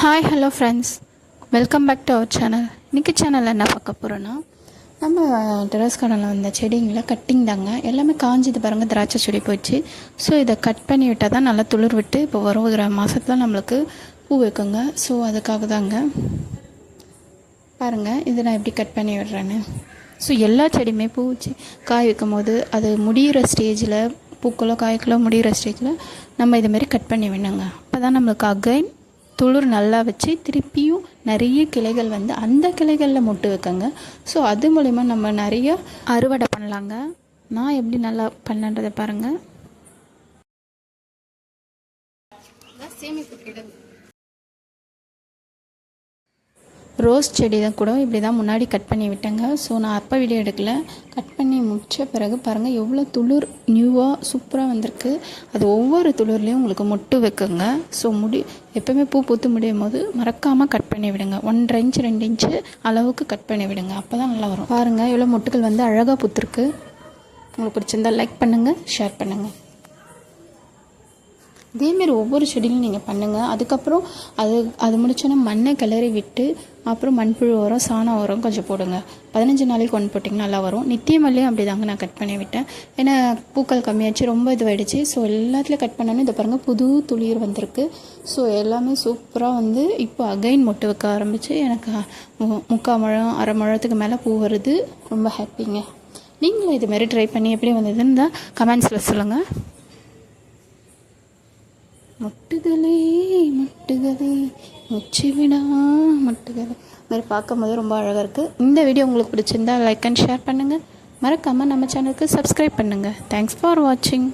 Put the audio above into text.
Hi hello friends, welcome back to our channel. இன்றைக்கி சேனலில் என்ன பார்க்க போகிறோன்னா, நம்ம டெரஸ் கார்டனில் வந்த செடிங்களை கட்டிங் தாங்க. எல்லாமே காஞ்சிது பாருங்கள், திராட்சை செடி போயிடுச்சு. ஸோ இதை கட் பண்ணி விட்டால் தான் நல்லா துளிர் விட்டு இப்போ வருகிற மாதத்தில் நம்மளுக்கு பூ வைக்குங்க. ஸோ அதுக்காக தாங்க பாருங்கள் இது நான் எப்படி கட் பண்ணி விடுறேன்னு. ஸோ எல்லா செடியுமே பூ வச்சு காய் வைக்கும் போது அது முடிகிற ஸ்டேஜில், பூக்களோ காய்களோ முடிகிற ஸ்டேஜில் நம்ம இதுமாரி கட் பண்ணி விடணுங்க. அப்போ தான் நம்மளுக்கு அகைன் துளிர் நல்லா வச்சு திருப்பியும் நிறைய கிளைகள் வந்து அந்த கிளைகளில் மொட்டு வைக்கங்க. ஸோ அது மூலிமா நம்ம நிறைய அறுவடை பண்ணலாங்க. நான் எப்படி நல்லா பண்ணன்றதை பாருங்கள். ரோஸ் செடி தான் கூட இப்படி தான் முன்னாடி கட் பண்ணி விட்டேங்க. ஸோ நான் அப்போ வீடியோ எடுக்கலை. கட் பண்ணி முடித்த பிறகு பாருங்கள் எவ்வளோ துளிர் நியூவாக சூப்பராக வந்திருக்கு. அது ஒவ்வொரு துளிர்லேயும் உங்களுக்கு மொட்டு வைக்குங்க. ஸோ எப்போவுமே பூ பூத்து முடியும் போது மறக்காமல் கட் பண்ணி விடுங்க. 1.5 இன்ச்சு 2 இன்ச்சு அளவுக்கு கட் பண்ணி விடுங்க. அப்போ தான் நல்லா வரும். பாருங்கள் எவ்வளோ மொட்டுகள் வந்து அழகாக பூத்துருக்கு. உங்களுக்கு பிடிச்சிருந்தால் லைக் பண்ணுங்கள், ஷேர் பண்ணுங்கள். இதேமாரி ஒவ்வொரு செடியிலும் நீங்கள் பண்ணுங்கள். அதுக்கப்புறம் அது முடிச்சோன்னா மண்ணை கிளறி விட்டு அப்புறம் மண்புழு உரம், சாணம் உரம் கொஞ்சம் போடுங்க. 15 நாளைக்கு ஒன்று போட்டிங்கன்னா நல்லா வரும். நித்தியமல்லியும் அப்படி தாங்க நான் கட் பண்ணி விட்டேன். ஏன்னா பூக்கள் கம்மியாச்சு, ரொம்ப இதுவாகிடுச்சு. ஸோ எல்லாத்துலேயும் கட் பண்ணணும். இதை பாருங்கள் புது துளிர் வந்திருக்கு. ஸோ எல்லாமே சூப்பராக வந்து இப்போ அகைன் மொட்டு வைக்க ஆரம்பித்து எனக்கு 3/4 முழம் 1/2 முழத்துக்கு மேலே பூ வருது. ரொம்ப ஹாப்பிங்க. நீங்களும் இதுமாரி ட்ரை பண்ணி எப்படி வந்ததுன்னு தான் கமெண்ட்ஸில் சொல்லுங்கள். முட்டுகளே முட்டுகளே முச்சு விடா முட்டுகளே மாதிரி பார்க்கும்போது ரொம்ப அழகாக இருக்குது. இந்த வீடியோ உங்களுக்கு பிடிச்சிருந்தா லைக் அண்ட் ஷேர் பண்ணுங்கள். மறக்காமல் நம்ம சேனலுக்கு சப்ஸ்கிரைப் பண்ணுங்கள். தேங்க்ஸ் ஃபார் வாட்சிங்.